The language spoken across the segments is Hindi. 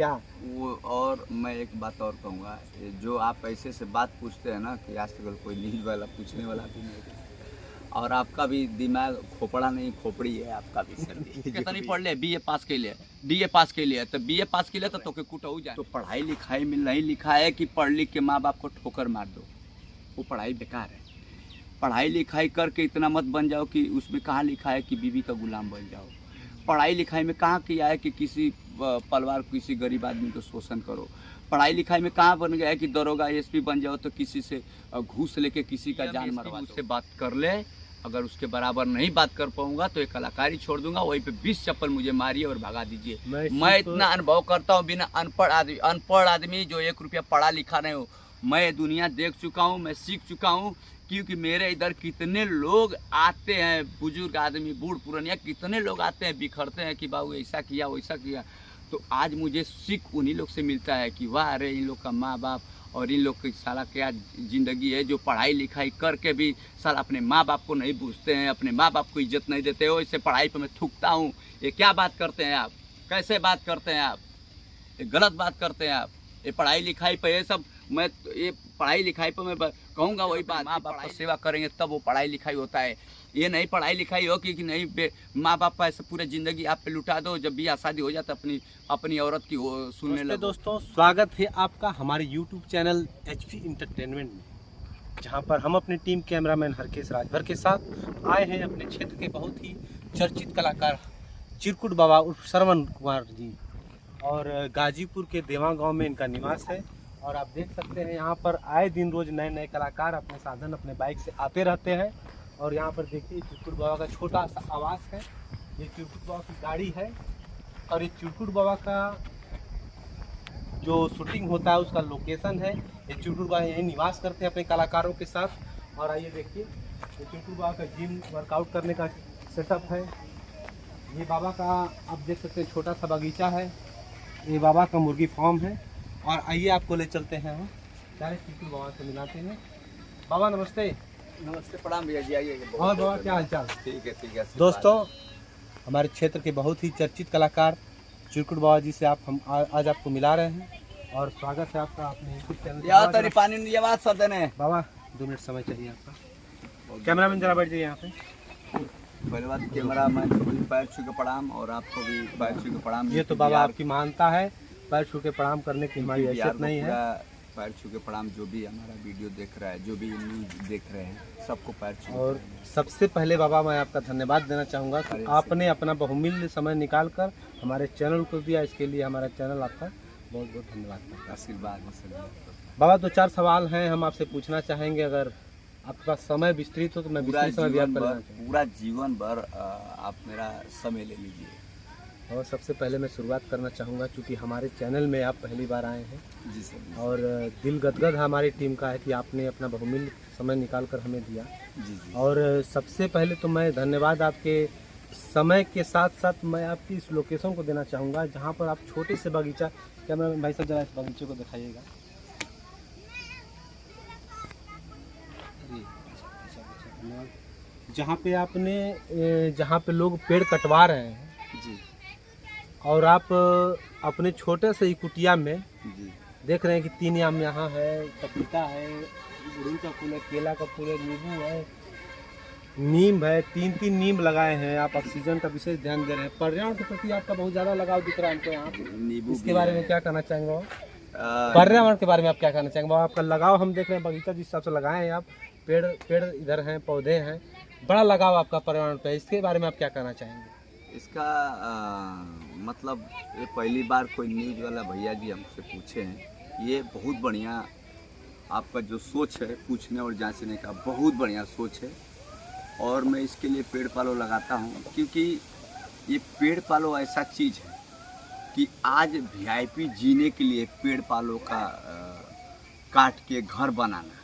क्या? वो और मैं एक बात और कहूँगा, ये जो आप ऐसे से बात पूछते हैं ना कि आज तक कोई न्यूज़ वाला पूछने वाला भी नहीं है। और आपका भी दिमाग खोपड़ा नहीं खोपड़ी है आपका भी सर जी। कितना पढ़ ले, बीए पास के लिए, डीए पास के लिए, तो बीए पास के लिए तो तोके कुटाऊ जाए। तो पढ़ाई लिखाई में नहीं लिखा है कि पढ़ लिख के माँ बाप को ठोकर मार दो, वो पढ़ाई बेकार है। पढ़ाई लिखाई करके इतना मत बन जाओ कि उसमें कहाँ लिखा है कि बीवी का गुलाम बन जाओ। पढ़ाई लिखाई में कहाँ किया है कि किसी परिवार किसी गरीब आदमी को शोषण करो। पढ़ाई लिखाई में कहाँ बन गया है कि दरोगा एसपी बन जाओ तो किसी से घूस लेके किसी का जान मरवा दो। उससे बात कर ले, अगर उसके बराबर नहीं बात कर पाऊंगा तो एक कलाकारी छोड़ दूंगा, वहीं पे 20 चप्पल मुझे मारिए और भगा दीजिए। मैं इतना अनुभव करता हूँ, बिना अनपढ़ आदमी जो 1 रुपया पढ़ा लिखा नहीं हो, मैं दुनिया देख चुका हूँ, मैं सीख चुका हूँ। क्योंकि मेरे इधर कितने लोग आते हैं, बुजुर्ग आदमी बूढ़ पुरानिया कितने लोग आते हैं, बिखरते हैं कि बाबू ऐसा किया वैसा किया। तो आज मुझे सीख उन्हीं लोग से मिलता है कि वाह अरे इन लोग का माँ बाप और इन लोग की साला क्या ज़िंदगी है, जो पढ़ाई लिखाई करके भी साला अपने माँ बाप को नहीं पूछते हैं, अपने माँ बाप को इज्जत नहीं देते हो। इससे पढ़ाई पर मैं थूकता हूँ। ये क्या बात करते हैं आप, कैसे बात करते हैं आप, ये गलत बात करते हैं आप। ये पढ़ाई लिखाई पर ये सब, मैं ये पढ़ाई लिखाई पर मैं कहूँगा वही बात, माँ बाप की सेवा करेंगे तब वो पढ़ाई लिखाई होता है। ये नहीं पढ़ाई लिखाई हो कि नहीं माँ बाप का ऐसे पूरे ज़िंदगी आप पे लुटा दो, जब भी शादी हो जाता अपनी औरत की सुनने लगो। दोस्तों स्वागत है आपका हमारे YouTube चैनल HP इंटरटेनमेंट में, जहां पर हम अपनी टीम कैमरामैन हरकेश राजभर के साथ आए हैं अपने क्षेत्र के बहुत ही चर्चित कलाकार चिरकुट बाबा उर्फ श्रवण कुमार जी, और गाजीपुर के देवा गांव में इनका निवास है। और आप देख सकते हैं यहाँ पर आए दिन रोज नए नए कलाकार अपने साधन अपने बाइक से आते रहते हैं। और यहाँ पर देखिए चिरकुट बाबा का छोटा सा आवास है, ये चिरकुट बाबा की गाड़ी है। और ये चिरकुट बाबा का जो शूटिंग होता है उसका लोकेशन है। ये चिरकुट बाबा यहीं निवास करते हैं अपने कलाकारों के साथ। और आइए देखिए ये चिरकुट बाबा का जिम वर्कआउट करने का सेटअप है। ये बाबा का आप देख सकते हैं छोटा सा बगीचा है, ये बाबा का मुर्गी फार्म है। और आइए आपको ले चलते हैं हम डायरेक्ट चिरकुट बाबा से मिलाते हैं। बाबा नमस्ते। नमस्ते, प्रणाम भैया जी, आइए। और बाबा क्या हाल चाल? ठीक है। दोस्तों हमारे क्षेत्र के बहुत ही चर्चित कलाकार चिरकुट बाबा जी से हम आज आपको मिला रहे हैं और स्वागत है आपका अपने यूट्यूब चैनल। यार तेरी पानी नहीं आवाज सब देने बाबा 2 मिनट समय चाहिए आपका। कैमरामैन जरा बैठ जाइए यहाँ पे। पहले बात कैमरा मैन को भी पैर छू के प्रणाम और आपको भी पैर छू के प्रणाम। ये तो बाबा आपकी महानता है, पैर छू के प्रणाम करने की हमारी हैसियत नहीं है। पैर छू के प्रणाम, जो भी हमारा वीडियो देख रहा है, जो भी न्यूज़ देख रहे हैं, सबको पैर छू। और सबसे पहले बाबा मैं आपका धन्यवाद देना चाहूँगा कि आपने अपना बहुमूल्य समय निकाल कर हमारे चैनल को दिया, इसके लिए हमारा चैनल आपका बहुत बहुत धन्यवाद। आशीर्वाद। बाबा 2-4 सवाल हैं हम आपसे पूछना चाहेंगे, अगर आपके पास समय विस्तृत हो तो मैं विस्तृत समय व्यर्थ करना चाहूँगा। पूरा जीवन भर आप मेरा समय ले लीजिए। और सबसे पहले मैं शुरुआत करना चाहूँगा, क्योंकि हमारे चैनल में आप पहली बार आए हैं जी सर, और दिल गदगद हमारी टीम का है कि आपने अपना बहुमूल्य समय निकाल कर हमें दिया। जी। और सबसे पहले तो मैं धन्यवाद आपके समय के साथ साथ मैं आपकी इस लोकेशन को देना चाहूँगा जहाँ पर आप छोटे से बगीचा, क्या मैं भाई साहब जरा इस बगीचे को दिखाइएगा। जहाँ पे आपने जहाँ पे लोग पेड़ कटवा रहे हैं जी, और आप अपने छोटे से ही कुटिया में जी देख रहे हैं कि 3 आम यहाँ है, पपीता है, गुड़हल का फूल है, केला का फूल है, नींबू है, नीम है, 3 नीम लगाए हैं। आप ऑक्सीजन का विशेष ध्यान दे रहे हैं। पर्यावरण के प्रति आपका बहुत ज़्यादा लगाव दिख रहा है हमको यहाँ पे। नींबू इसके बारे में क्या कहना चाहेंगे बाबा? पर्यावरण के बारे में आप क्या कहना चाहेंगे बाबा? आपका लगाव हम देख रहे हैं, बगीचा जिस हिसाब से लगाए हैं आप, पेड़ इधर हैं, पौधे हैं, बड़ा लगाव आपका पर्यावरण पे, इसके बारे में आप क्या कहना चाहेंगे? इसका मतलब ये पहली बार कोई न्यूज़ वाला भैया जी हमसे पूछे हैं। ये बहुत बढ़िया आपका जो सोच है पूछने और जांचने का, बहुत बढ़िया सोच है। और मैं इसके लिए पेड़ पालो लगाता हूँ, क्योंकि ये पेड़ पालो ऐसा चीज़ है कि आज वीआईपी जीने के लिए पेड़ पालो का काट के घर बनाना,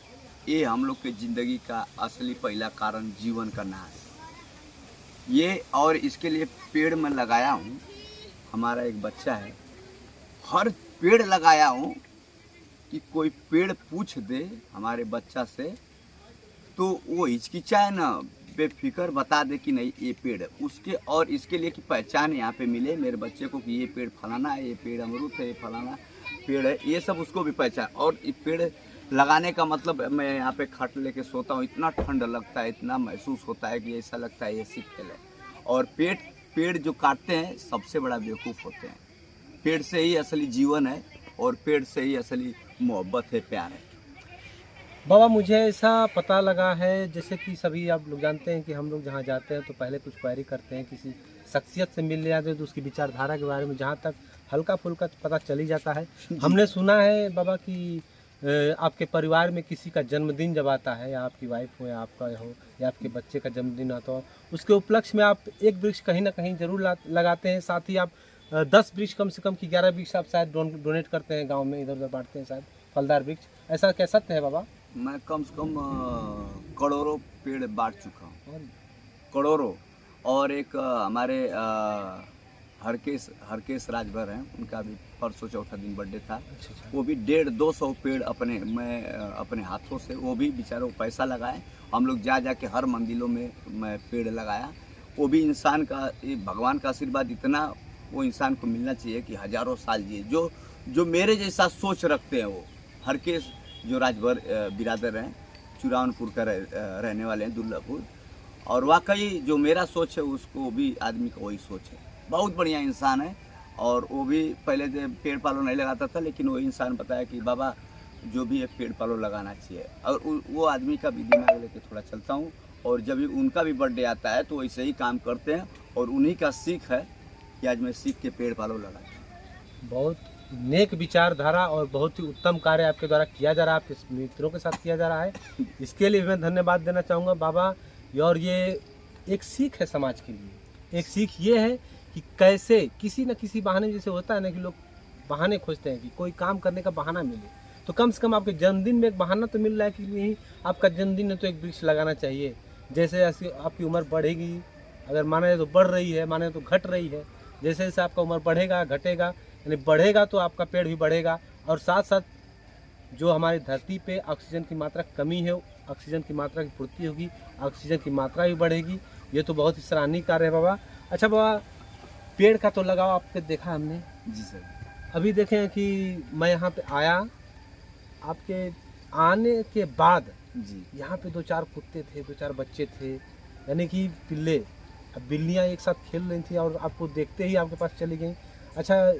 ये हम लोग के ज़िंदगी का असली पहला कारण जीवन का नाश ये। और इसके लिए पेड़ मैं लगाया हूँ। हमारा एक बच्चा है, हर पेड़ लगाया हूँ कि कोई पेड़ पूछ दे हमारे बच्चा से तो वो हिचकिचाए ना, बेफिक्र बता दे कि नहीं ये पेड़ है उसके, और इसके लिए कि पहचान यहाँ पे मिले मेरे बच्चे को कि ये पेड़ फलाना है, ये पेड़ अमरूद है, ये फलाना पेड़ है, ये सब उसको भी पहचान। और ये पेड़ लगाने का मतलब मैं यहाँ पे खट लेके सोता हूँ, इतना ठंड लगता है, इतना महसूस होता है कि ऐसा लगता है एसी फेल है। और पेड़ जो काटते हैं सबसे बड़ा बेवकूफ़ होते हैं। पेड़ से ही असली जीवन है और पेड़ से ही असली मोहब्बत है, प्यार है। बाबा मुझे ऐसा पता लगा है, जैसे कि सभी आप लोग जानते हैं कि हम लोग जहाँ जाते हैं तो पहले कुछ क्वेरी करते हैं, किसी शख्सियत से मिलने जाते हैं तो उसकी विचारधारा के बारे में जहाँ तक हल्का फुल्का पता चल ही जाता है। हमने सुना है बाबा कि आपके परिवार में किसी का जन्मदिन जब आता है, या आपकी वाइफ हो या आपका हो या आपके बच्चे का जन्मदिन आता हो, उसके उपलक्ष्य में आप एक वृक्ष कहीं ना कहीं जरूर लगाते हैं। साथ ही आप 10 वृक्ष कम से कम कि 11 वृक्ष आप शायद डोनेट करते हैं, गाँव में इधर उधर बांटते हैं शायद, फलदार वृक्ष। ऐसा कह सकते हैं बाबा? मैं कम से कम करोड़ों पेड़ बांट चुका हूँ, करोड़ों। और एक हमारे हरकेश राजभर हैं, उनका भी परसों चौथा दिन बर्थडे था। अच्छा। वो भी 150-200 पेड़ अपने हाथों से, वो भी बेचारों पैसा लगाए, हम लोग जा के हर मंदिरों में मैं पेड़ लगाया। वो भी इंसान का, भगवान का आशीर्वाद इतना वो इंसान को मिलना चाहिए कि हज़ारों साल जिए, जो मेरे जैसा सोच रखते हैं। वो हरकेश जो राजभर बिरादर हैं, चुरावनपुर का रहने वाले हैं, दुर्लापुर। और वाकई जो मेरा सोच है उसको भी आदमी का वही सोच है। बहुत बढ़िया इंसान है। और वो भी पहले तो पेड़ पालो नहीं लगाता था, लेकिन वो इंसान बताया कि बाबा जो भी है पेड़ पालो लगाना चाहिए। और वो आदमी का भी दिमाग लेके थोड़ा चलता हूँ। और जब भी उनका भी बर्थडे आता है तो वैसे ही काम करते हैं, और उन्हीं का सीख है कि आज मैं सीख के पेड़ पालो लगाता हूँ। बहुत नेक विचारधारा और बहुत ही उत्तम कार्य आपके द्वारा किया जा रहा है, आपके मित्रों के साथ किया जा रहा है। इसके लिए मैं धन्यवाद देना चाहूँगा बाबा। और ये एक सीख है समाज के लिए। एक सीख ये है कि कैसे किसी न किसी बहाने, जैसे होता है ना कि लोग बहाने खोजते हैं कि कोई काम करने का बहाना मिले, तो कम से कम आपके जन्मदिन में एक बहाना तो मिल रहा है कि नहीं आपका जन्मदिन है तो एक वृक्ष लगाना चाहिए। जैसे आपकी उम्र बढ़ेगी, अगर माना जाए तो बढ़ रही है, माना जाए तो घट रही है, जैसे जैसे आपका उम्र बढ़ेगा घटेगा, यानी बढ़ेगा तो आपका पेड़ भी बढ़ेगा। और साथ साथ जो हमारी धरती पे ऑक्सीजन की मात्रा कमी है, ऑक्सीजन की मात्रा की पूर्ति होगी, ऑक्सीजन की मात्रा भी बढ़ेगी। ये तो बहुत ही सराहनीय कार्य है बाबा। अच्छा बाबा, पेड़ का तो लगाव आपके देखा हमने। जी सर। अभी देखें कि मैं यहाँ पे आया, आपके आने के बाद जी। यहाँ पे 2-4 कुत्ते थे, 2-4 बच्चे थे, यानी कि पिल्ले, अब बिल्लियाँ एक साथ खेल रही थी और आपको देखते ही आपके पास चली गई। अच्छा,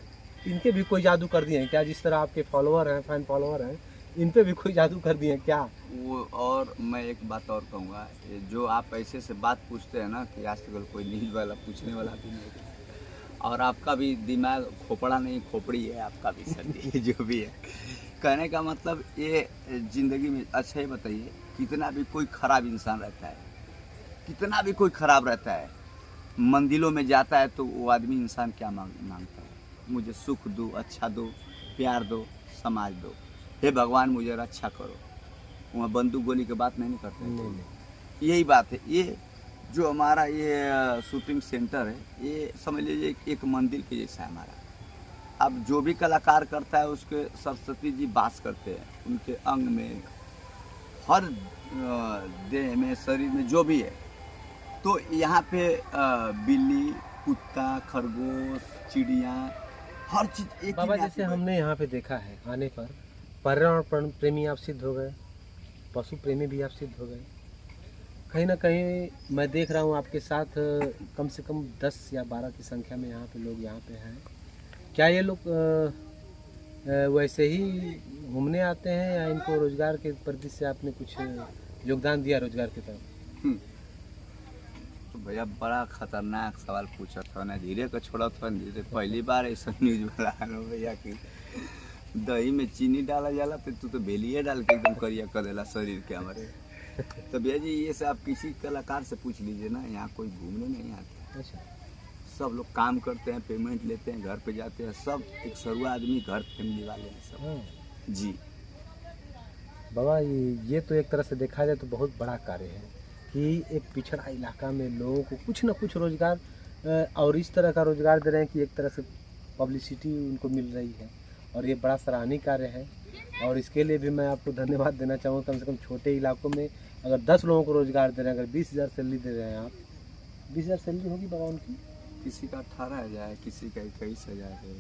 इनके भी कोई जादू कर दिए हैं क्या? जिस तरह आपके फॉलोअर हैं, फैन फॉलोअर हैं, इन पे भी कोई जादू कर दिए हैं क्या? वो, और मैं एक बात और कहूँगा, जो आप ऐसे से बात पूछते हैं ना कि आज तक कोई न्यूज़ वाला पूछने वाला भी नहीं, और आपका भी दिमाग खोपड़ा नहीं खोपड़ी है, आपका भी सर जो भी है। कहने का मतलब ये ज़िंदगी में, अच्छा ही बताइए, कितना भी कोई ख़राब इंसान रहता है, कितना भी कोई ख़राब रहता है, मंदिरों में जाता है तो वो आदमी इंसान क्या मांगता है? मुझे सुख दो, अच्छा दो, प्यार दो, समाज दो, हे भगवान मुझे रक्षा करो। वहाँ बंदूक गोली की बात नहीं करते। नहीं। यही बात है। ये जो हमारा ये शूटिंग सेंटर है, ये समझ लीजिए एक मंदिर के जैसा है हमारा। अब जो भी कलाकार करता है उसके सरस्वती जी वास करते हैं, उनके अंग में, हर देह में, शरीर में जो भी है। तो यहाँ पे बिल्ली, कुत्ता, खरगोश, चिड़िया, हर चीज़ एक बाबा जैसे हमने यहाँ पे देखा है, आने पर पर्यावरण प्रेमी आप सिद्ध हो गए, पशु प्रेमी भी आप सिद्ध हो गए। कहीं ना कहीं मैं देख रहा हूँ आपके साथ कम से कम 10 या 12 की संख्या में यहाँ पे लोग यहाँ पे हैं। क्या ये लोग वैसे ही घूमने आते हैं या इनको रोजगार के प्रति से आपने कुछ योगदान दिया रोजगार की तरफ? तो भैया बड़ा खतरनाक सवाल पूछा था ना, धीरे का छोड़ा था धीरे। पहली बार ऐसा न्यूज वाला है भैया कि दही में चीनी डाला जाला तो तू तो बेलिए डाल के एकदम करिया कर देला शरीर के हमारे। तो भैया जी ये सब आप किसी कलाकार से पूछ लीजिए ना, यहाँ कोई घूमने नहीं आता। अच्छा। सब लोग काम करते हैं, पेमेंट लेते हैं, घर पे जाते हैं, सब एक सरुआ आदमी, घर फैमिली वाले हैं सब। हाँ। जी बाबा, ये तो एक तरह से देखा जाए तो बहुत बड़ा कार्य है कि एक पिछड़ा इलाका में लोगों को कुछ ना कुछ रोजगार, और इस तरह का रोजगार दे रहे हैं कि एक तरह से पब्लिसिटी उनको मिल रही है, और ये बड़ा सराहनीय कार्य है। और इसके लिए भी मैं आपको धन्यवाद देना चाहूँगा। कम से कम छोटे इलाकों में अगर 10 लोगों को रोज़गार दे रहे हैं, अगर 20,000 सैलरी दे रहे हैं आप, 20,000 सैलरी होगी बाबा उनकी? किसी का 18,000 है, किसी का 21,000 है,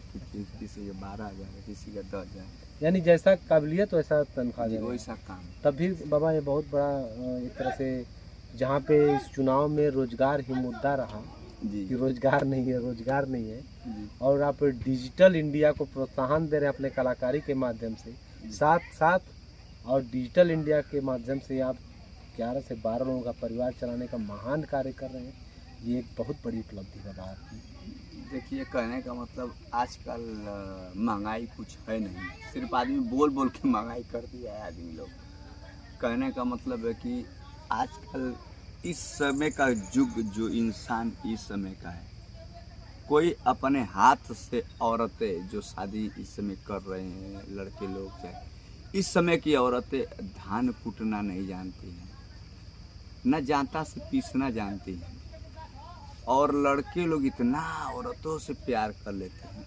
किसी का 12,000 है, किसी का 10,000। यानी जैसा काबिलियत वैसा तनख्वाह दे रहे हैं। वैसा काम। तब भी बाबा ये बहुत बड़ा एक तरह से जहाँ पे इस चुनाव में रोज़गार ही मुद्दा रहा जी कि रोज़गार नहीं है, रोज़गार नहीं है, जी और आप डिजिटल इंडिया को प्रोत्साहन दे रहे हैं अपने कलाकारी के माध्यम से, साथ साथ और डिजिटल इंडिया के माध्यम से आप 11 से 12 लोगों का परिवार चलाने का महान कार्य कर रहे हैं। ये एक बहुत बड़ी उपलब्धि है बाबा आपकी। देखिए, कहने का मतलब आजकल महंगाई कुछ है नहीं, सिर्फ आदमी बोल बोल के महंगाई कर दिया है आदमी लोग। कहने का मतलब है कि आजकल इस समय का युग जो इंसान इस समय का है, कोई अपने हाथ से औरतें जो शादी इस समय कर रहे हैं लड़के लोग, चाहे इस समय की औरतें धान कूटना नहीं जानती हैं, न जांता से पीसना जानती हैं, और लड़के लोग इतना औरतों से प्यार कर लेते हैं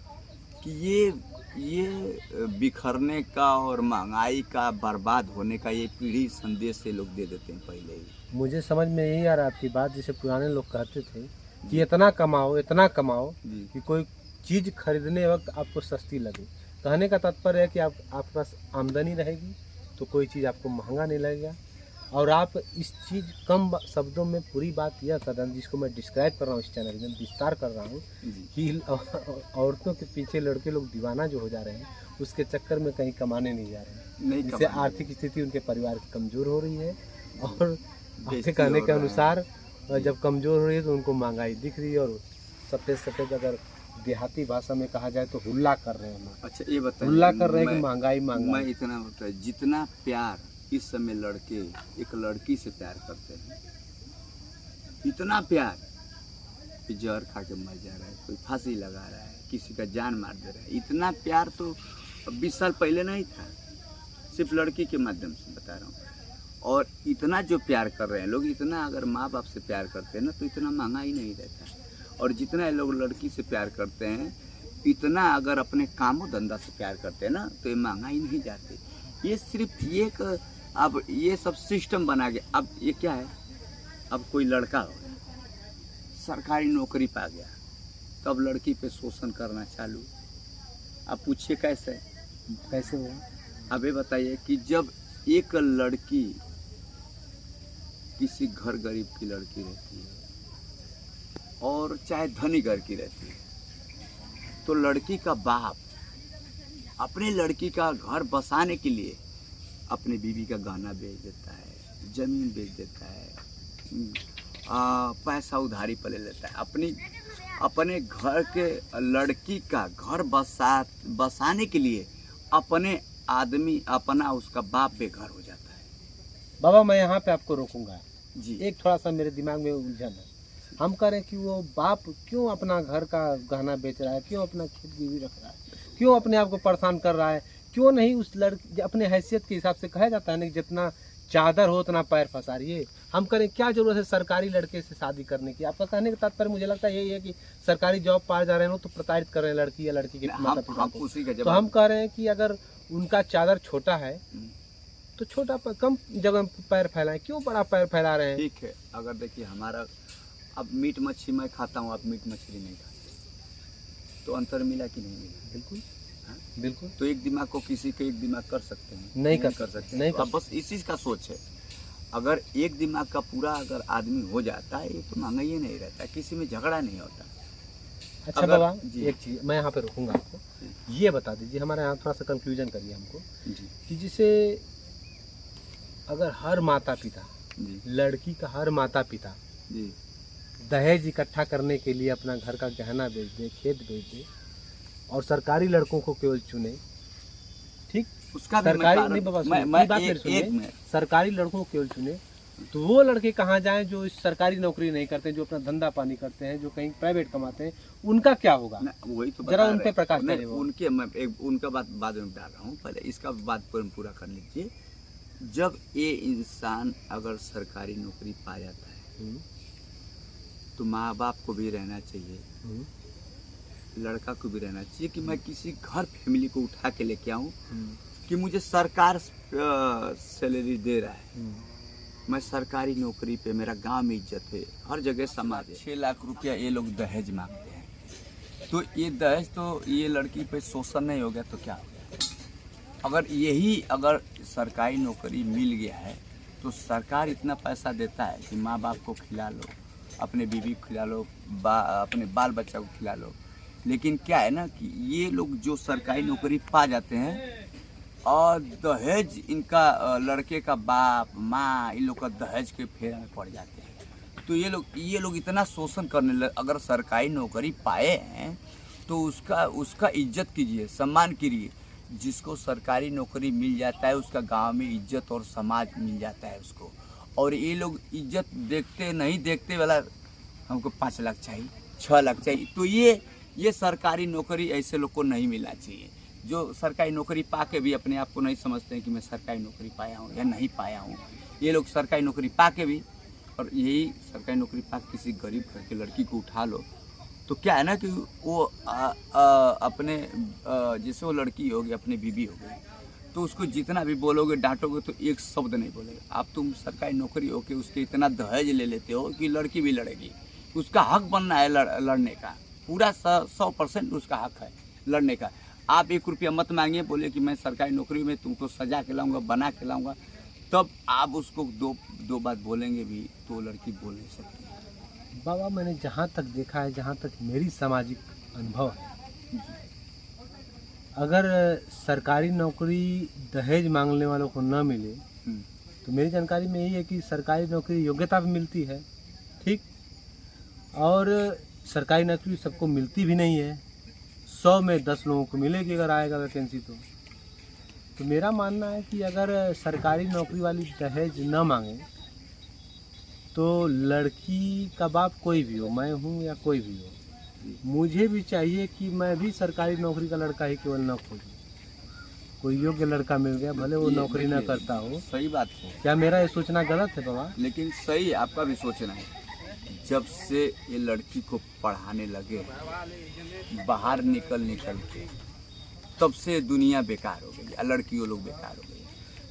कि ये बिखरने का और महंगाई का बर्बाद होने का ये पीढ़ी संदेश से लोग दे देते हैं पहले ही। मुझे समझ में यही आ रहा है आपकी बात, जैसे पुराने लोग कहते थे कि इतना कमाओ जी कि कोई चीज़ खरीदने वक्त आपको सस्ती लगे। कहने का तात्पर्य है कि आपके पास आमदनी रहेगी तो कोई चीज़ आपको महंगा नहीं लगेगा। और आप इस चीज़ कम शब्दों में पूरी बात यह कदम जिसको मैं डिस्क्राइब कर रहा हूँ इस चैनल में, विस्तार कर रहा हूँ जी कि औरतों के पीछे लड़के लोग दीवाना जो हो जा रहे हैं, उसके चक्कर में कहीं कमाने नहीं जा रहे हैं, नहीं जिससे कमाने। आर्थिक स्थिति उनके परिवार की कमज़ोर हो रही है। और आपके बेइज्जती कहने हो के रहा है। अनुसार जब कमज़ोर हो रही है तो उनको महंगाई दिख रही है, और सफ़ेद अगर देहाती भाषा में कहा जाए तो हुल्ला कर रहे हैं लोग। अच्छा, ये बताइए, हुल्ला कर रहे हैं कि मैं महंगाई। इतना बताया, जितना प्यार इस समय लड़के एक लड़की से प्यार करते हैं, इतना प्यार कि जहर खा के मर जा रहा है, कोई फांसी लगा रहा है, किसी का जान मार दे रहा है, इतना प्यार तो 20 साल पहले नहीं था, सिर्फ लड़की के माध्यम से बता रहा हूँ। और इतना जो प्यार कर रहे हैं लोग, इतना अगर माँ बाप से प्यार करते हैं ना तो इतना महंगा ही नहीं रहता। और जितना ये लोग लड़की से प्यार करते हैं, इतना अगर अपने कामो धंधा से प्यार करते हैं ना तो ये महंगा ही नहीं जाते। ये सिर्फ ये अब ये सब सिस्टम बना गया। अब ये क्या है, अब कोई लड़का हो गया, सरकारी नौकरी पा गया, तो अब लड़की पे शोषण करना चालू। अब पूछिए कैसे हुआ? अब ये बताइए कि जब एक लड़की, किसी घर गरीब की लड़की रहती है और चाहे धनी घर की रहती है, तो लड़की का बाप अपने लड़की का घर बसाने के लिए अपने बीवी का गहना बेच देता है, जमीन बेच देता है, पैसा उधारी पर ले लेता है, अपने घर के लड़की का घर बसाने के लिए अपना उसका बाप बेघर हो जाता है। बाबा मैं यहाँ पे आपको रोकूंगा जी, एक थोड़ा सा मेरे दिमाग में उलझन है। हम कह रहे हैं कि वो बाप क्यों अपना घर का गहना बेच रहा है, क्यों अपना खेत गिरवी रख रहा है, क्यों अपने आप को परेशान कर रहा है, क्यों नहीं उस लड़की अपने हैसियत के हिसाब से कहा जाता है ना कि जितना चादर हो उतना पैर फंसारिए। हम करें क्या जरूरत है सरकारी लड़के से शादी करने की? आपका कहने का तात्पर्य मुझे लगता है यही है कि सरकारी जॉब पा जा रहे हैं तो प्रताड़ित कर रहे हैं लड़की या लड़की के माता पिता को। उसी का तो हम कह रहे हैं कि अगर उनका चादर छोटा है तो कम जगह पैर फैलाएं, क्यों बड़ा पैर फैला रहे हैं? ठीक है, अगर देखिए हमारा अब मीट मच्छी मैं खाता हूँ, आप मीट मछली नहीं खाते, तो अंतर मिला कि नहीं मिला? बिल्कुल बिल्कुल। तो एक दिमाग को किसी के एक दिमाग कर सकते हैं? नहीं कर सकते। नहीं तो कर अब बस इस चीज़ का सोच है, अगर एक दिमाग का पूरा अगर आदमी हो जाता है, ये तो महंगाई नहीं रहता, किसी में झगड़ा नहीं होता। अच्छा अगर- बाबा जी। एक चीज़ मैं यहाँ पे रुकूंगा आपको, ये बता दीजिए, हमारे यहाँ थोड़ा सा कंक्लूजन करिए हमको जी कि जिसे अगर हर माता पिता, जी लड़की का हर माता पिता जी दहेज इकट्ठा करने के लिए अपना घर का गहना बेच दे, खेत बेच दे और सरकारी लड़कों को केवल चुने, ठीक? उसका भी मैं सरकारी कारण- नहीं बाबा, मैं सुनिए, बात एक मेरी सुनिए। मिनट। सरकारी लड़कों को केवल चुने, तो वो लड़के कहाँ जाएं जो सरकारी नौकरी नहीं करते, जो अपना धंधा पानी करते हैं, जो कहीं प्राइवेट कमाते हैं, उनका क्या होगा? वही तो जरा बता उन पे रहे- प्रकाश नहीं, डालिए वो। उनका बात बाद में डाल रहा हूँ, पहले इसका बात पूरा कर लीजिए। जब ये इंसान अगर सरकारी नौकरी पा जाता है तो माँ बाप को भी रहना चाहिए, लड़का को भी रहना चाहिए कि मैं किसी घर फैमिली को उठा के लेके आऊँ कि मुझे सरकार सैलरी दे रहा है, मैं सरकारी नौकरी पे, मेरा गांव में इज्जत है, हर जगह समाज है। 6 लाख रुपया ये लोग दहेज मांगते हैं, तो ये दहेज तो ये लड़की पे शोषण नहीं हो गया तो क्या हो गया? अगर सरकारी नौकरी मिल गया है तो सरकार इतना पैसा देता है कि माँ बाप को खिला लो, अपने बीवी को खिला लो, अपने बाल बच्चा को खिला लो। लेकिन क्या है ना कि ये लोग जो सरकारी नौकरी पा जाते हैं और दहेज इनका लड़के का बाप माँ इन लोग का दहेज के फेर में पड़ जाते हैं, तो ये लोग इतना शोषण करने लगे। अगर सरकारी नौकरी पाए हैं तो उसका इज्जत कीजिए, सम्मान कीजिए। जिसको सरकारी नौकरी मिल जाता है उसका गांव में इज्जत और समाज मिल जाता है उसको। और ये लोग इज्जत नहीं देखते वाला, हमको 5 लाख चाहिए, 6 लाख चाहिए, तो ये सरकारी नौकरी ऐसे लोग को नहीं मिलना चाहिए। जो सरकारी नौकरी पा के भी अपने आप को नहीं समझते हैं कि मैं सरकारी नौकरी पाया हूँ या नहीं पाया हूँ। ये लोग सरकारी नौकरी पा के भी, और यही सरकारी नौकरी पा के किसी गरीब घर के लड़की को उठा लो तो क्या है ना कि वो अपने जैसे वो लड़की होगी, अपनी बीवी हो गई, तो उसको जितना भी बोलोगे डांटोगे तो एक शब्द नहीं बोलेगा। आप तुम सरकारी नौकरी हो के उसके इतना दहेज ले लेते हो कि लड़की भी लड़ेगी। उसका हक बनना है लड़ने का, पूरा 100% उसका हक है लड़ने का। आप 1 रुपया मत मांगिए, बोले कि मैं सरकारी नौकरी में तुमको सजा के लाऊंगा, बना के लाऊंगा, तब आप उसको दो बात बोलेंगे भी तो लड़की बोल नहीं सकती। बाबा, मैंने जहाँ तक देखा है, जहाँ तक मेरी सामाजिक अनुभव है, अगर सरकारी नौकरी दहेज मांगने वालों को न मिले तो मेरी जानकारी में यही है कि सरकारी नौकरी योग्यता भी मिलती है, ठीक, और सरकारी नौकरी सबको मिलती भी नहीं है। 100 में 10 लोगों को मिलेगी अगर आएगा वैकेंसी तो मेरा मानना है कि अगर सरकारी नौकरी वाली दहेज न मांगे तो लड़की का बाप कोई भी हो, मैं हूँ या कोई भी हो, मुझे भी चाहिए कि मैं भी सरकारी नौकरी का लड़का ही केवल न खोजूँ। कोई योग्य लड़का मिल गया, भले वो नौकरी ना करता हो। सही बात है। क्या मेरा ये सोचना गलत है बाबा? लेकिन सही है, आपका भी सोचना है। जब से ये लड़की को पढ़ाने लगे बाहर निकल के, तब से दुनिया बेकार हो गई, लड़कियों लोग बेकार हो गई।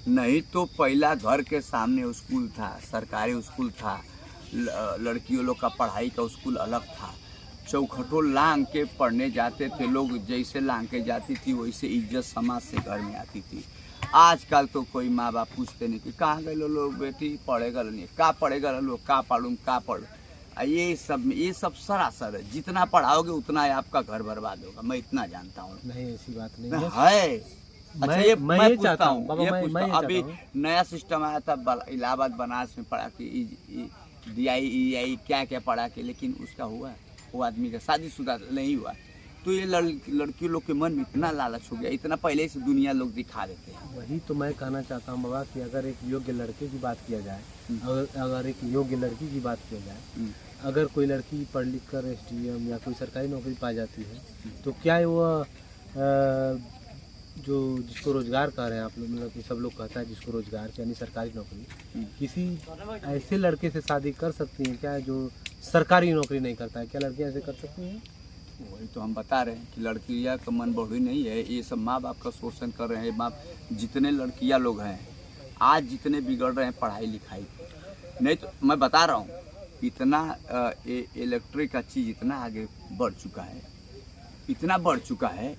नहीं तो पहला घर के सामने स्कूल था, सरकारी स्कूल था, लड़कियों लोग का पढ़ाई का स्कूल अलग था। चौखटों लांग के पढ़ने जाते थे लोग, जैसे लांग के जाती थी वैसे इज्जत समाज से घर में आती थी। आजकल तो कोई माँ बाप पूछते नहीं कि कहाँ गए लोग, बेटी पढ़ेगा नहीं, का पढ़ेगा लोग, का पढ़ूँ का पढ़। ये सब सरासर है। जितना पढ़ाओगे उतना आपका घर बर्बाद होगा, मैं इतना जानता हूँ। नहीं, ऐसी बात नहीं है। अच्छा, मैं पूछता हूँ, अभी नया सिस्टम आया था इलाहाबाद बनारस में, पढ़ा के DI क्या पढ़ा के, लेकिन उसका हुआ, वो आदमी का शादीशुदा नहीं हुआ। तो ये लड़कियों लोग के मन में इतना लालच हो गया, इतना पहले से दुनिया लोग दिखा देते हैं। वही तो मैं कहना चाहता हूँ बाबा कि अगर एक योग्य लड़के की बात किया जाए, अगर एक योग्य लड़की की बात किया जाए, अगर कोई लड़की पढ़ लिख कर SDM या कोई सरकारी नौकरी पा जाती है तो क्या वो जो जिसको रोजगार कह रहे हैं आप लोग, मतलब कि सब लोग कहता है जिसको रोजगार यानी सरकारी नौकरी, किसी ऐसे लड़के से शादी कर सकती हैं क्या जो सरकारी नौकरी नहीं करता है? क्या लड़कियां ऐसे कर सकती हैं? वही तो हम बता रहे हैं कि लड़कियां का मन बढ़ी नहीं है, ये सब माँ बाप का शोषण कर रहे हैं। जितने लड़कियां लोग हैं आज जितने बिगड़ रहे हैं पढ़ाई लिखाई, नहीं तो मैं बता रहा हूँ इतना इलेक्ट्रिक का चीज़ इतना आगे बढ़ चुका है, इतना बढ़ चुका है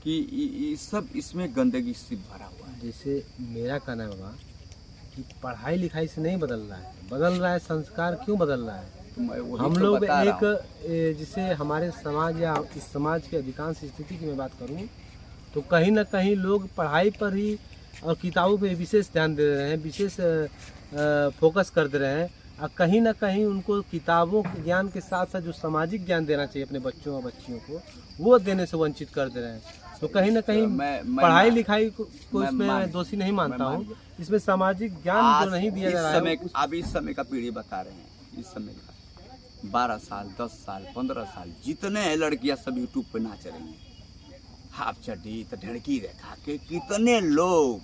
कि ये सब इसमें गंदगी से भरा हुआ है। जैसे मेरा कहना है बाबा कि पढ़ाई लिखाई से नहीं बदल रहा है संस्कार क्यों बदल रहा है? तो हम लोग एक जिसे हमारे समाज या इस समाज की अधिकांश स्थिति की मैं बात करूं तो कहीं ना कहीं लोग पढ़ाई पर ही और किताबों पे विशेष ध्यान दे रहे हैं, विशेष फोकस कर दे रहे हैं, और कहीं ना कहीं उनको किताबों के ज्ञान के साथ साथ जो सामाजिक ज्ञान देना चाहिए अपने बच्चों और बच्चियों को, वो देने से वंचित कर दे रहे हैं। तो कहीं ना कहीं पढ़ाई लिखाई को इसमें दोषी नहीं मानता हूँ, इसमें सामाजिक ज्ञान जो नहीं दिया जा रहा है। अब इस समय का पीढ़ी बता रहे हैं, इस समय का 12 साल 10 साल 15 साल जितने हैं लड़कियां सब यूट्यूब पे नाच रही हैं, हाफ चड्डी तो ढड़की रेखा के कितने लोग।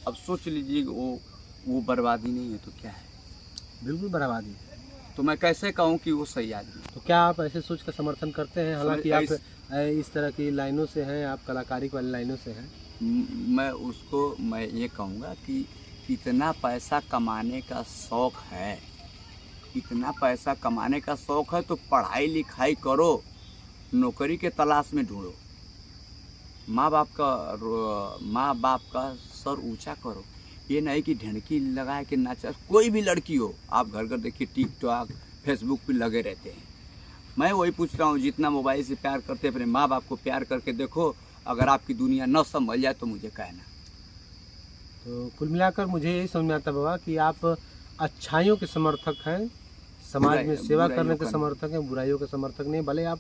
अब सोच लीजिए वो बर्बादी नहीं है तो क्या है? बिल्कुल बर्बादी। तो मैं कैसे कहूँ कि वो सही आदमी? तो क्या आप ऐसे सोच का समर्थन करते हैं? हालांकि इस तरह की लाइनों से हैं, आप कलाकारी वाली लाइनों से हैं? मैं ये कहूँगा कि इतना पैसा कमाने का शौक़ है, इतना पैसा कमाने का शौक़ है तो पढ़ाई लिखाई करो, नौकरी के तलाश में ढूंढो, माँ बाप का सर ऊंचा करो। ये नहीं कि ढिंढकी लगा के नाचा। कोई भी लड़की हो, आप घर घर देखिए टिकटॉक फेसबुक पे लगे रहते हैं। मैं वही पूछ रहा हूँ, जितना मोबाइल से प्यार करते अपने माँ बाप को प्यार करके देखो। अगर आपकी दुनिया न संभल जाए तो मुझे कहना। तो कुल मिलाकर मुझे यही समझ में आता है बाबा कि आप अच्छाइयों के समर्थक हैं, समाज में सेवा करने के समर्थक हैं, बुराइयों के समर्थक नहीं। भले आप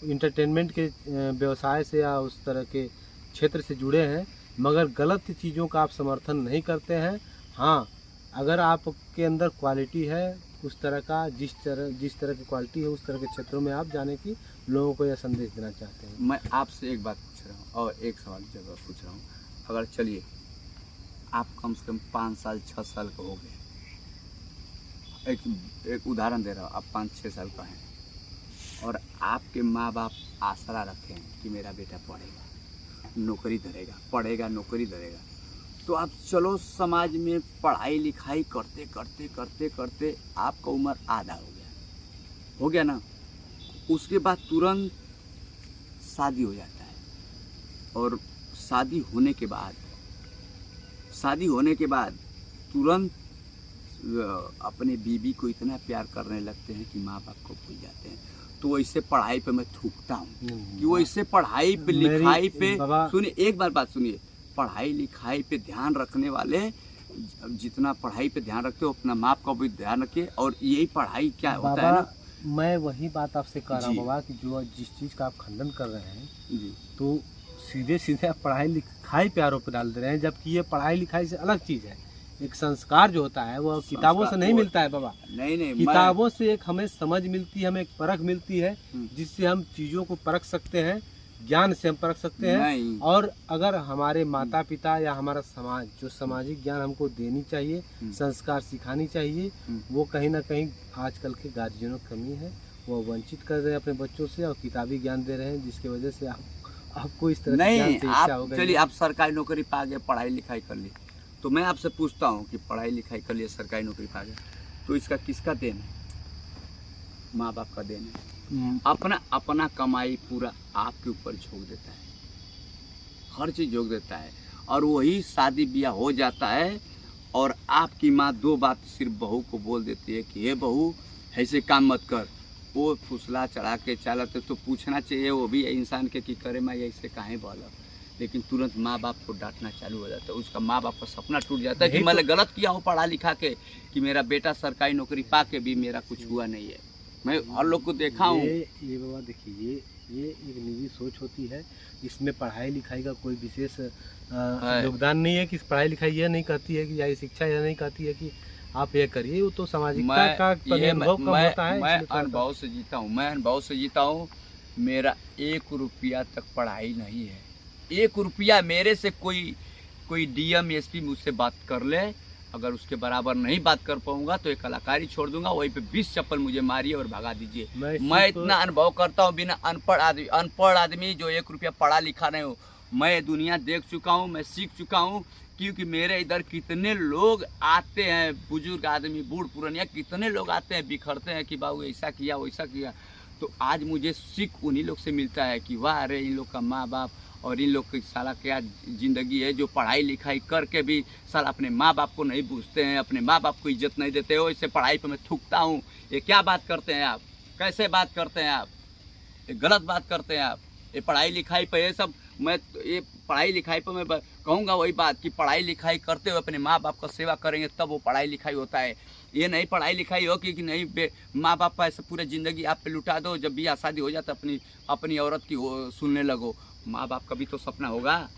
इंटरटेनमेंट के व्यवसाय से या उस तरह के क्षेत्र से जुड़े हैं, मगर गलत चीज़ों का आप समर्थन नहीं करते हैं। हाँ, अगर आपके अंदर क्वालिटी है उस तरह का, जिस तरह की क्वालिटी है उस तरह के क्षेत्रों में आप जाने की लोगों को यह संदेश देना चाहते हैं। मैं आपसे एक बात पूछ रहा हूँ और एक सवाल जवाब पूछ रहा हूँ। अगर चलिए आप कम से कम 5 साल 6 साल का हो गए, एक उदाहरण दे रहा हूँ, आप 5-6 साल का हैं और आपके माँ बाप आसरा रखे हैं कि मेरा बेटा पढ़ेगा, नौकरी धरेगा, पढ़ेगा नौकरी धरेगा, तो आप चलो समाज में पढ़ाई लिखाई करते करते करते करते आपका उम्र आधा हो गया ना। उसके बाद तुरंत शादी हो जाता है और शादी होने के बाद तुरंत अपने बीवी को इतना प्यार करने लगते हैं कि माँ बाप को भूल जाते हैं। तो इससे पढ़ाई पे मैं थूकता हूँ कि वो इससे पढ़ाई पे लिखाई पे, सुनिए एक बार बात सुनिए, पढ़ाई लिखाई पे ध्यान रखने वाले जितना पढ़ाई पे ध्यान रखते हो अपना माँ बाप का भी ध्यान रखिए। और यही पढ़ाई क्या होता है ना, मैं वही बात आपसे कह रहा हूँ बाबा कि जो जिस चीज़ का आप खंडन कर रहे हैं जी, तो सीधे आप पढ़ाई लिखाई पे आरोप डाल दे रहे हैं, जबकि ये पढ़ाई लिखाई से अलग चीज़ है। एक संस्कार जो होता है वो किताबों से नहीं मिलता है बाबा। नहीं, किताबों से एक हमें समझ मिलती है, हमें एक परख मिलती है, जिससे हम चीज़ों को परख सकते हैं, ज्ञान से हम परख सकते हैं। और अगर हमारे माता पिता या हमारा समाज जो सामाजिक ज्ञान हमको देनी चाहिए, संस्कार सिखानी चाहिए, वो कहीं ना कहीं आजकल के गार्जियनों की कमी है। वो वंचित कर रहे हैं अपने बच्चों से और किताबी ज्ञान दे रहे हैं, जिसकी वजह से आपको इस तरह नहीं, आप चलिए आप सरकारी नौकरी पा गए, पढ़ाई लिखाई कर ली, तो मैं आपसे पूछता हूँ कि पढ़ाई लिखाई कर लिए, सरकारी नौकरी पा गए, तो इसका किसका देन है? माँ बाप का देन है। अपना कमाई पूरा आपके ऊपर झोंक देता है, हर चीज़ झोंक देता है, और वही शादी ब्याह हो जाता है और आपकी माँ 2 बात सिर्फ बहू को बोल देती है कि हे बहू ऐसे काम मत कर। वो फुसला चढ़ा के चलते तो पूछना चाहिए वो भी इंसान के कि करे मैं ऐसे काहे बोला, लेकिन तुरंत माँ बाप को डांटना चालू हो जाता है। उसका माँ बाप का सपना टूट जाता है कि मैंने गलत किया हूँ पढ़ा लिखा के, कि मेरा बेटा सरकारी नौकरी पा के भी मेरा कुछ हुआ नहीं है। मैं हर लोग को देखा हूँ। ये बाबा देखिए, ये एक निजी सोच होती है, इसमें पढ़ाई लिखाई का कोई विशेष योगदान नहीं है। कि पढ़ाई लिखाई यह नहीं कहती है कि या शिक्षा यह नहीं कहती है कि आप ये करिए, वो तो सामाजिकता का अनुभव कम होता है। मैं अनुभव से जीता हूँ, मेरा 1 रुपया तक पढ़ाई नहीं है। 1 रुपया मेरे से कोई डीएम एसपी मुझसे बात कर ले, अगर उसके बराबर नहीं बात कर पाऊंगा तो एक कलाकारी छोड़ दूंगा, वहीं पे 20 चप्पल मुझे मारिए और भगा दीजिए। मैं इतना अनुभव करता हूँ, बिना अनपढ़ आदमी जो 1 रुपया पढ़ा लिखा नहीं हो, मैं दुनिया देख चुका हूँ, मैं सीख चुका हूँ। क्योंकि मेरे इधर कितने लोग आते हैं, बुजुर्ग आदमी बूढ़ पुरानिया कितने लोग आते हैं, बिखरते हैं कि बाबू ऐसा किया वैसा किया। तो आज मुझे सीख उन्हीं लोग से मिलता है कि वाह अरे इन लोग का माँ बाप और इन लोग की साला क्या ज़िंदगी है, जो पढ़ाई लिखाई करके भी साला अपने माँ बाप को नहीं पूछते हैं, अपने माँ बाप को इज्जत नहीं देते हो। इससे पढ़ाई पर मैं थूकता हूँ। ये क्या बात करते हैं आप, कैसे बात करते हैं आप, ये गलत बात करते हैं आप। ये पढ़ाई लिखाई पर ये सब, मैं ये पढ़ाई लिखाई पर मैं कहूँगा वही बात कि पढ़ाई लिखाई करते हुए अपने माँ बाप का सेवा करेंगे तब वो पढ़ाई लिखाई होता है। ये नहीं पढ़ाई लिखाई हो कि नहीं माँ बाप का ऐसे पूरी ज़िंदगी आप पे लुटा दो, जब भी शादी हो जाता अपनी औरत की सुनने लगो। माँ बाप का भी तो सपना होगा।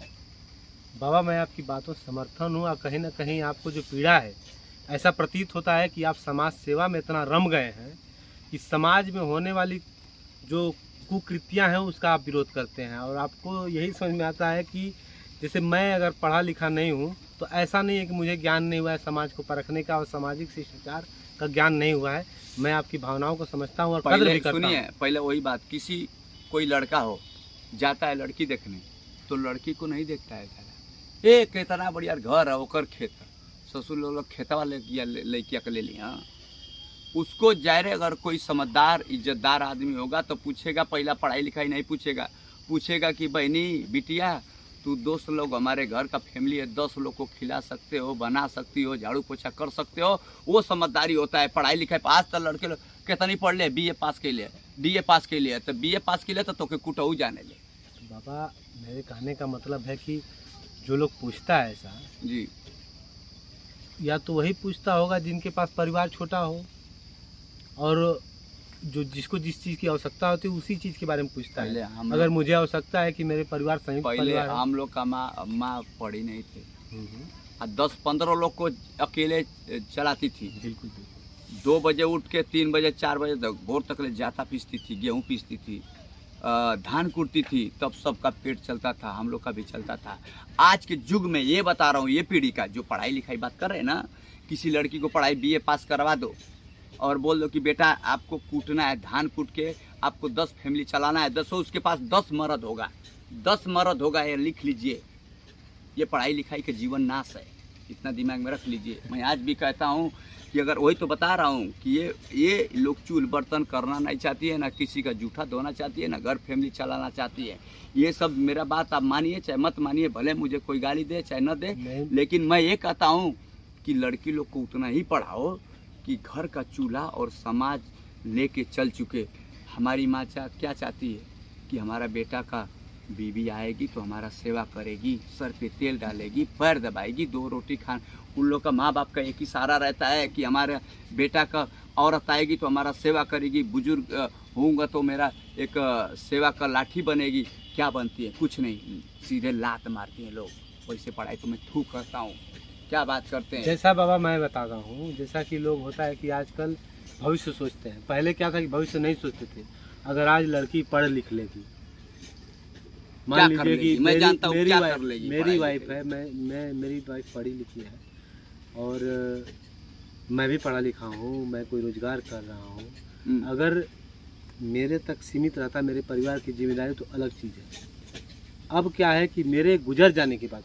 बाबा मैं आपकी बातों से समर्थन हूँ, और कहीं ना कहीं आपको जो पीड़ा है, ऐसा प्रतीत होता है कि आप समाज सेवा में इतना रम गए हैं कि समाज में होने वाली जो कुकृतियाँ हैं उसका आप विरोध करते हैं। और आपको यही समझ में आता है कि जैसे मैं अगर पढ़ा लिखा नहीं हूँ तो ऐसा नहीं है कि मुझे ज्ञान नहीं हुआ है समाज को परखने का और सामाजिक शिष्टाचार का ज्ञान नहीं हुआ है। मैं आपकी भावनाओं को समझता हूँ और कदर भी करता हूँ। पहले वही बात, कोई लड़का हो जाता है लड़की देखने तो लड़की को नहीं देखता है साला। ए कितना बढ़िया घर है, ओकर खेत है, ससुर लोग खेतवा लड़किया के ले लिया। उसको जायरे अगर कोई समझदार इज्जतदार आदमी होगा तो पूछेगा, पहला पढ़ाई लिखाई नहीं पूछेगा, पूछेगा कि बहनी बिटिया तू 2 लोग हमारे घर का फैमिली है, 10 लोग को खिला सकते हो, बना सकती हो, झाड़ू पोछा कर सकते हो, वो समझदारी होता है। पढ़ाई लिखाई आज तक लड़के लोग कितनी पढ़ ले, BA पास के लिए, DA पास के लिए, तो BA पास के लिए तो तोके कुटाऊ जाने ले। बाबा मेरे कहने का मतलब है कि जो लोग पूछता है ऐसा, जी या तो वही पूछता होगा जिनके पास परिवार छोटा हो, और जो जिसको जिस चीज़ की आवश्यकता होती है उसी चीज़ के बारे में पूछता पहले है। हम अगर मुझे आवश्यकता है कि मेरे परिवार संयुक्त पहले परिवार है। हम लोग का माँ पढ़ी नहीं थे, हम्म, और 10-15 लोग को अकेले चलाती थी। बिल्कुल बिल्कुल। 2 बजे उठ के 3 बजे 4 बजे तक भोर तक ले जाता पीसती थी, गेहूँ पीसती थी, धान कुटती थी, तब सबका पेट चलता था, हम लोग का भी चलता था। आज के युग में ये बता रहा हूँ, ये पीढ़ी का जो पढ़ाई लिखाई बात कर रहे हैं ना, किसी लड़की को पढ़ाई BA पास करवा दो और बोल दो कि बेटा आपको कूटना है, धान कूट के आपको 10 फैमिली चलाना है, 10 उसके पास 10 मर्द होगा, 10 मर्द होगा, ये लिख लीजिए। ये पढ़ाई लिखाई का जीवन नाश है, इतना दिमाग में रख लीजिए। मैं आज भी कहता हूँ कि अगर वही तो बता रहा हूँ कि ये लोग चूल बर्तन करना नहीं चाहती है, ना किसी का जूठा धोना चाहती है, ना घर फैमिली चलाना चाहती है। ये सब मेरा बात आप मानिए चाहे मत मानिए, भले मुझे कोई गाली दे चाहे न दे, लेकिन मैं ये कहता हूँ कि लड़की लोग को उतना ही पढ़ाओ कि घर का चूल्हा और समाज लेके चल चुके। हमारी माँ क्या चाहती है कि हमारा बेटा का बीवी आएगी तो हमारा सेवा करेगी, सर पे तेल डालेगी, पैर दबाएगी, 2 रोटी खान। उन लोग का माँ बाप का एक ही सहारा रहता है कि हमारे बेटा का औरत आएगी तो हमारा सेवा करेगी, बुजुर्ग होऊंगा तो मेरा एक सेवा का लाठी बनेगी। क्या बनती है? कुछ नहीं, सीधे लात मारती हैं लोग। वैसे पढ़ाई तो मैं थूक करता हूँ, क्या बात करते हैं। जैसा बाबा मैं बताता हूँ, जैसा कि लोग होता है कि आजकल भविष्य सोचते हैं। पहले क्या था कि भविष्य नहीं सोचते थे। अगर आज लड़की पढ़ लिख लेगी, मान लीजिए कि मैं जानता हूँ क्या कर लेगी, मेरी वाइफ है, मेरी वाइफ पढ़ी लिखी है और मैं भी पढ़ा लिखा हूँ, मैं कोई रोजगार कर रहा हूँ। अगर मेरे तक सीमित रहता मेरे परिवार की जिम्मेदारी तो अलग चीज़ है। अब क्या है कि मेरे गुजर जाने के बाद,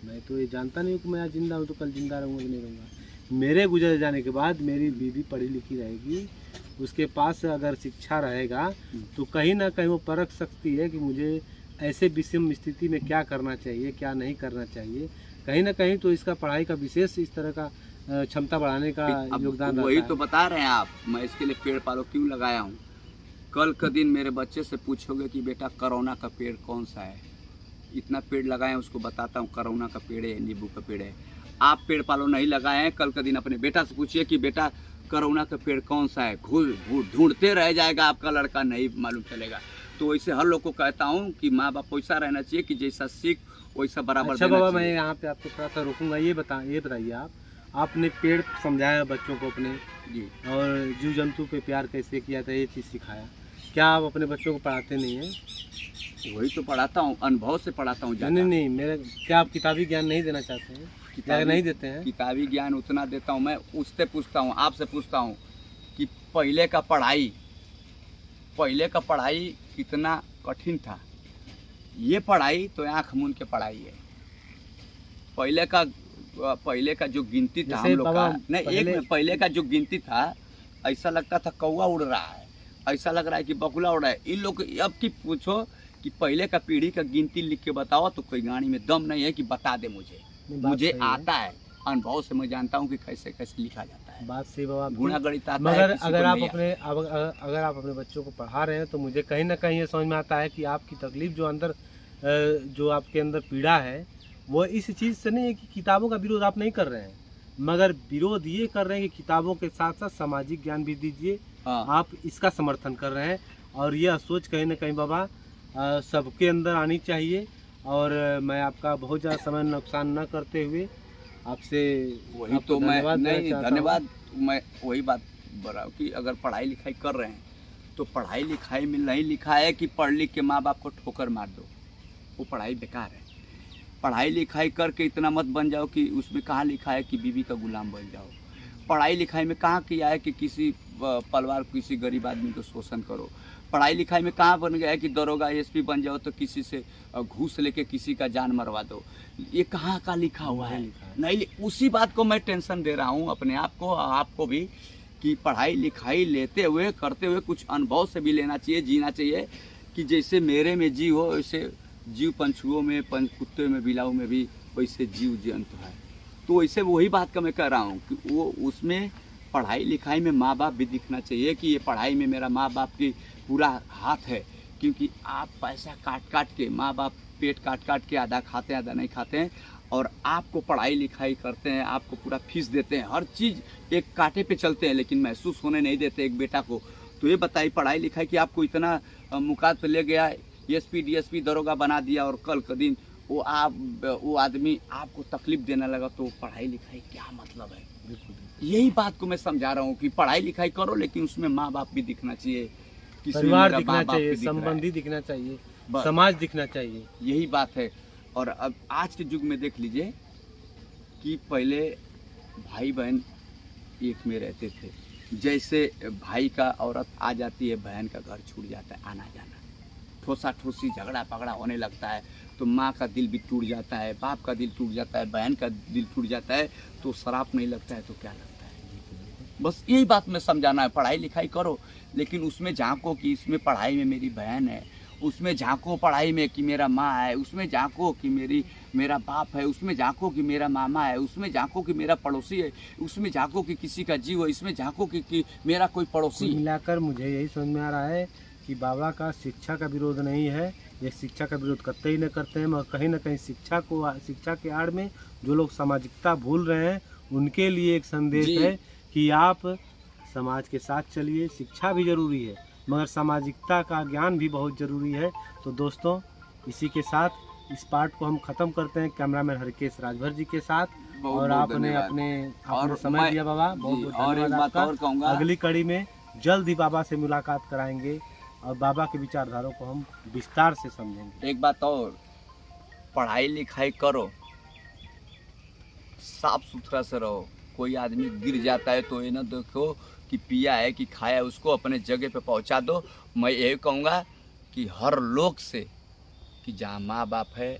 मैं तो ये जानता नहीं हूँ कि मैं आज जिंदा हूँ तो कल जिंदा रहूँगा कि नहीं रहूँगा। मेरे गुजर जाने के बाद मेरी बीवी पढ़ी लिखी रहेगी, उसके पास अगर शिक्षा रहेगा तो कहीं ना कहीं वो परख सकती है कि मुझे ऐसे विषम स्थिति में क्या करना चाहिए, क्या नहीं करना चाहिए। कहीं ना कहीं तो इसका पढ़ाई का विशेष इस तरह का क्षमता बढ़ाने का योगदान वही रहता तो है। बता रहे हैं आप। मैं इसके लिए पेड़ पालो क्यों लगाया हूँ। कल का दिन मेरे बच्चे से पूछोगे कि बेटा कोरोना का पेड़ कौन सा है, इतना पेड़ लगाए, उसको बताता हूँ कोरोना का पेड़ है, नींबू का पेड़ है। आप पेड़ पालो नहीं लगाए हैं, कल का दिन अपने बेटा से पूछिए कि बेटा कोरोना का पेड़ कौन सा है, ढूंढते रह जाएगा आपका लड़का, नहीं मालूम चलेगा। तो वैसे हर लोग को कहता हूँ कि माँ बाप वैसा रहना चाहिए कि जैसा सीख वैसा बराबर अच्छा देना बाबा, चाहिए। मैं यहाँ पे आपको थोड़ा सा रोकूंगा। ये बताइए आपने पेड़ समझाया बच्चों को अपने, जी, और जीव जंतु पे प्यार कैसे किया था, ये चीज़ सिखाया। क्या आप अपने बच्चों को पढ़ाते नहीं हैं? वही तो पढ़ाता हूँ, अनुभव से पढ़ाता हूँ। नहीं, मेरे क्या आप किताबी ज्ञान नहीं देना चाहते हैं? क्या नहीं देते हैं? किताबी ज्ञान उतना देता हूँ मैं। उससे पूछता हूँ, आपसे पूछता हूँ कि पहले का पढ़ाई कितना कठिन था। ये पढ़ाई तो आँख मूंद के पढ़ाई है। पहले का जो गिनती था हम लोग का, नहीं पहले का जो गिनती था, ऐसा लगता था कौवा उड़ रहा है, ऐसा लग रहा है कि बगुला उड़ रहा है। इन लोग अब की पूछो कि पहले का पीढ़ी का गिनती लिख के बताओ तो कोई गाड़ी में दम नहीं है कि बता दे मुझे आता है। अनुभव से मैं जानता हूँ कि कैसे कैसे लिखा जाता है। बात सही बाबा, गुणा गणित आता है। मगर किसी को अगर आप नहीं अपने बच्चों को पढ़ा रहे हैं तो मुझे कहीं ना कहीं ये समझ में आता है कि आपकी तकलीफ जो आपके अंदर पीड़ा है वो इस चीज़ से नहीं है कि किताबों का विरोध आप नहीं कर रहे हैं, मगर विरोध ये कर रहे हैं कि किताबों के साथ साथ सामाजिक ज्ञान भी दीजिए। आप इसका समर्थन कर रहे हैं और यह सोच कहीं ना कहीं बाबा सबके अंदर आनी चाहिए। और मैं आपका बहुत ज़्यादा समय नुकसान न करते हुए आपसे वही तो मैं नहीं धन्यवाद। मैं वही बात बोल रहा हूँ कि अगर पढ़ाई लिखाई कर रहे हैं तो पढ़ाई लिखाई में नहीं लिखा है कि पढ़ लिख के माँ बाप को ठोकर मार दो, वो पढ़ाई बेकार है। पढ़ाई लिखाई करके इतना मत बन जाओ कि उसमें कहाँ लिखा है कि बीवी का गुलाम बन जाओ। पढ़ाई लिखाई में कहाँ किया है कि किसी परिवार किसी गरीब आदमी को शोषण करो। पढ़ाई लिखाई में कहाँ बन गया है कि दरोगा एसपी बन जाओ तो किसी से घूस लेके किसी का जान मरवा दो। ये कहाँ का लिखा हुआ है? नहीं, उसी बात को मैं टेंशन दे रहा हूँ अपने आप को, आपको भी, कि पढ़ाई लिखाई लेते हुए करते हुए कुछ अनुभव से भी लेना चाहिए, जीना चाहिए कि जैसे मेरे में जीव हो वैसे जीव पंछुओं में, कुत्ते में, बिलाऊ में भी वैसे जीव जंतु है। तो वैसे वही बात का मैं कह रहा हूँ कि वो उसमें पढ़ाई लिखाई में माँ बाप भी दिखना चाहिए कि ये पढ़ाई में मेरा माँ बाप की पूरा हाथ है। क्योंकि आप पैसा काट काट के, माँ बाप पेट काट काट के आधा खाते हैं आधा नहीं खाते हैं, और आपको पढ़ाई लिखाई करते हैं, आपको पूरा फीस देते हैं, हर चीज़ एक कांटे पे चलते हैं, लेकिन महसूस होने नहीं देते एक बेटा को। तो ये बताइए पढ़ाई लिखाई कि आपको इतना मुकाद पे ले गया, एसपी डीएसपी दरोगा बना दिया, और कल के दिन वो आदमी आपको तकलीफ देने लगा, तो पढ़ाई लिखाई क्या मतलब है? यही बात को मैं समझा रहा हूँ कि पढ़ाई लिखाई करो लेकिन उसमें माँ बाप भी दिखना चाहिए, परिवार दिखना चाहिए, संबंधी दिखना चाहिए, समाज दिखना चाहिए। यही बात है। और अब आज के युग में देख लीजिए कि पहले भाई बहन एक में रहते थे, जैसे भाई का औरत आ जाती है बहन का घर छूट जाता है आना जाना, ठोसा ठोसी झगड़ा पगड़ा होने लगता है, तो माँ का दिल भी टूट जाता है, बाप का दिल टूट जाता है, बहन का दिल टूट जाता है, तो शराब नहीं लगता है तो क्या लगता है? बस यही बात में समझाना है, पढ़ाई लिखाई करो लेकिन उसमें झांको कि इसमें पढ़ाई में मेरी बहन है, उसमें झांको पढ़ाई में कि मेरा माँ है, उसमें झांको कि मेरा बाप है, उसमें झांको कि मेरा मामा है, उसमें झांको कि मेरा पड़ोसी है, उसमें झांको कि किसी का जीव है, इसमें झांको कि मेरा कोई पड़ोसी। मिलाकर मुझे यही समझ में आ रहा है कि बाबा का शिक्षा का विरोध नहीं है, ये शिक्षा का विरोध करते ही न करते हैं, मगर कहीं ना कहीं शिक्षा के आड़ में जो लोग सामाजिकता भूल रहे हैं उनके लिए एक संदेश है कि आप समाज के साथ चलिए। शिक्षा भी जरूरी है मगर सामाजिकता का ज्ञान भी बहुत ज़रूरी है। तो दोस्तों इसी के साथ इस पार्ट को हम ख़त्म करते हैं कैमरामैन हरकेश राजभर जी के साथ। और आपने अपने समय दिया बाबा, बहुत बहुत धन्यवाद आपका। अगली कड़ी में जल्द ही बाबा से मुलाकात कराएंगे और बाबा के विचारधारों को हम विस्तार से समझेंगे। एक बात और, पढ़ाई लिखाई करो, साफ सुथरा से रहो। कोई आदमी गिर जाता है तो ये ना देखो कि पिया है कि खाया है, उसको अपने जगह पे पहुंचा दो। मैं यही कहूँगा कि हर लोग से कि जहाँ माँ बाप है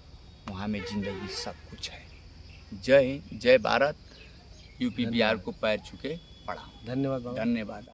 वहाँ में ज़िंदगी सब कुछ है। जय हिंद, जय भारत। यूपी बिहार को पैर छू के पढ़ाओ। धन्यवाद बाबा। धन्यवाद।